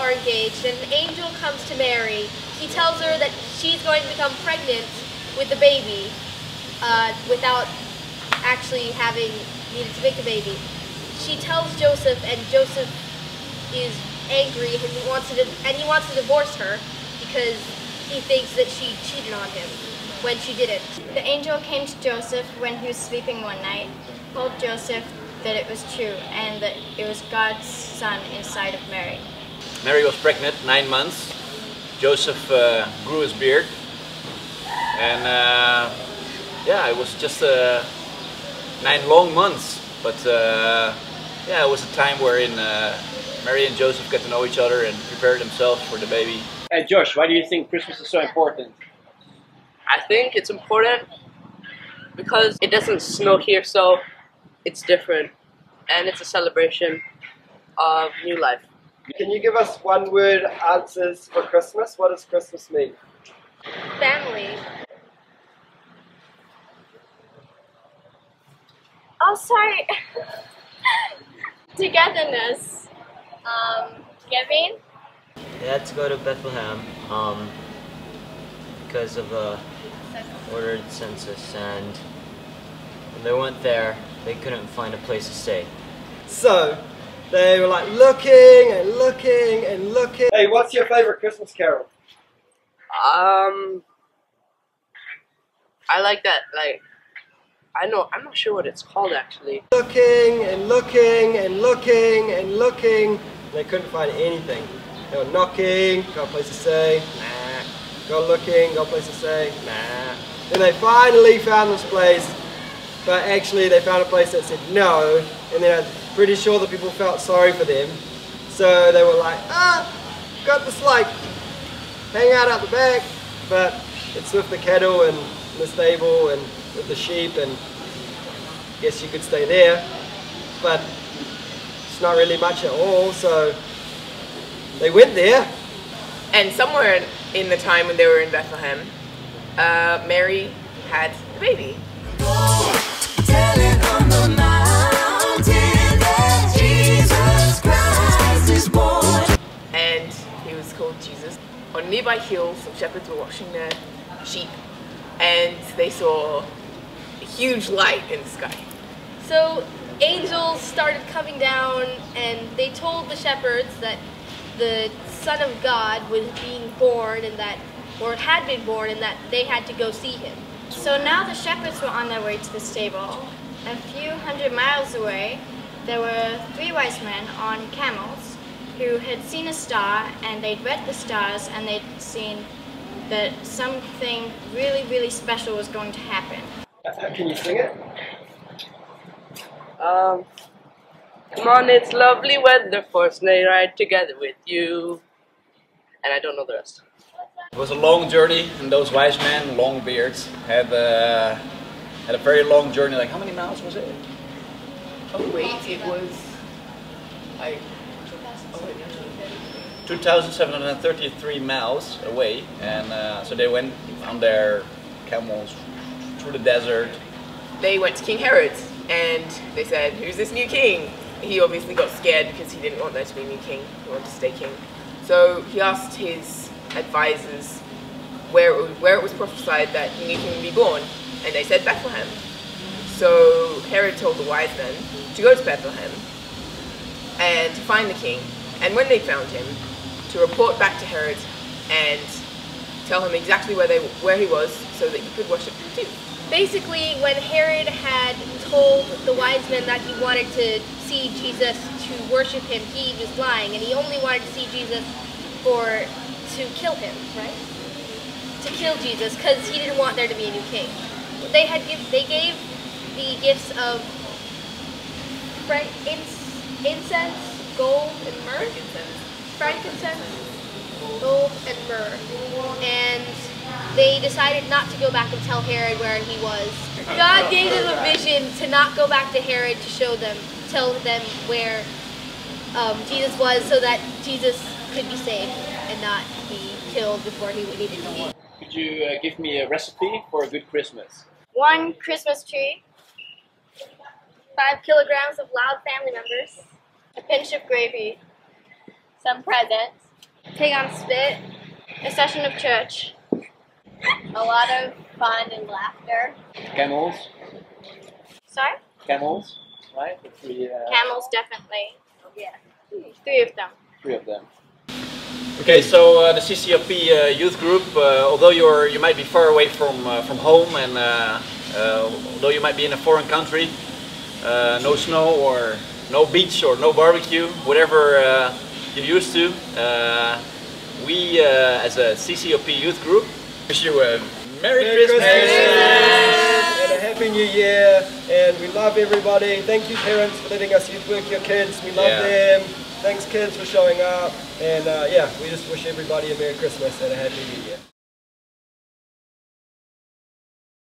are engaged, and an angel comes to Mary. He tells her that she's going to become pregnant with the baby without actually having needed to make the baby. She tells Joseph, and Joseph is angry and he wants to divorce her because he thinks that she cheated on him when she didn't. The angel came to Joseph when he was sleeping one night, told Joseph that it was true and that it was God's son inside of Mary. Mary was pregnant, 9 months. Joseph grew his beard, and yeah, it was just 9 long months. But yeah, it was a time wherein Mary and Joseph get to know each other and prepare themselves for the baby. Hey Josh, why do you think Christmas is so important? I think it's important because it doesn't snow here, so it's different, and it's a celebration of new life. Can you give us one-word answers for Christmas? What does Christmas mean? Family. Oh, sorry. Togetherness. Giving. They had to go to Bethlehem because of the ordered census, and when they went there, they couldn't find a place to stay. So, they were like looking and looking and looking. Hey, what's your favorite Christmas carol? I like that, like, I'm not sure what it's called actually. Looking and looking and looking and looking. They couldn't find anything. They were knocking, got a place to stay, nah. Got looking, got a place to stay, nah. Then they finally found this place, but actually they found a place that said no, and then I'm pretty sure the people felt sorry for them. So they were like, got this like hangout out the back, but it's with the cattle and the stable and with the sheep, and I guess you could stay there, but it's not really much at all, so they went there. And somewhere in the time when they were in Bethlehem, Mary had a baby. And he was called Jesus. On nearby hills, some shepherds were watching their sheep, and they saw a huge light in the sky. So angels started coming down, and they told the shepherds that the Son of God was being born, and that, or had been born, and that they had to go see him. So now the shepherds were on their way to the stable. A few hundred miles away, there were 3 wise men on camels who had seen a star, and they'd read the stars, and they'd seen that something really, really special was going to happen. Can you sing it? Come on, it's lovely weather for a sleigh ride together with you. And I don't know the rest. It was a long journey, and those wise men, long beards, had a very long journey. Like, how many miles was it? Oh wait, it was like 2,733 miles away, and so they went on their camels through the desert. They went to King Herod's, and they said, "Who's this new king?" He obviously got scared because he didn't want there to be a new king. He wanted to stay king. So he asked his advisors where it was prophesied that the new king would be born, and they said Bethlehem. So Herod told the wise men to go to Bethlehem and to find the king, and when they found him, to report back to Herod and tell him exactly where he was so that he could worship him too. Basically, when Herod had told the wise men that he wanted to see Jesus to worship him, he was lying, and he only wanted to see Jesus to kill him, right? To kill Jesus, because he didn't want there to be a new king. They gave the gifts of incense, gold, and myrrh. Frankincense, gold, and myrrh. And they decided not to go back and tell Herod where he was. God gave them a vision to not go back to Herod to tell them where Jesus was, so that Jesus could be saved and not be killed before he needed to be. Could you give me a recipe for a good Christmas? 1 Christmas tree, 5 kilograms of loud family members, a pinch of gravy, some presents, Pig on spit. A session of church. A lot of fun and laughter. Camels. Sorry? Camels, right? The three, Camels, definitely. Yeah. 3 of them. 3 of them. Okay, so the CCOP youth group, although you might be far away from home, and although you might be in a foreign country, no snow or no beach or no barbecue, whatever you're used to, we as a CCOP youth group wish you a Merry Christmas! And a Happy New Year, and we love everybody. Thank you parents for letting us youth work your kids. We love them. Thanks kids for showing up, and yeah, we just wish everybody a Merry Christmas and a Happy New Year.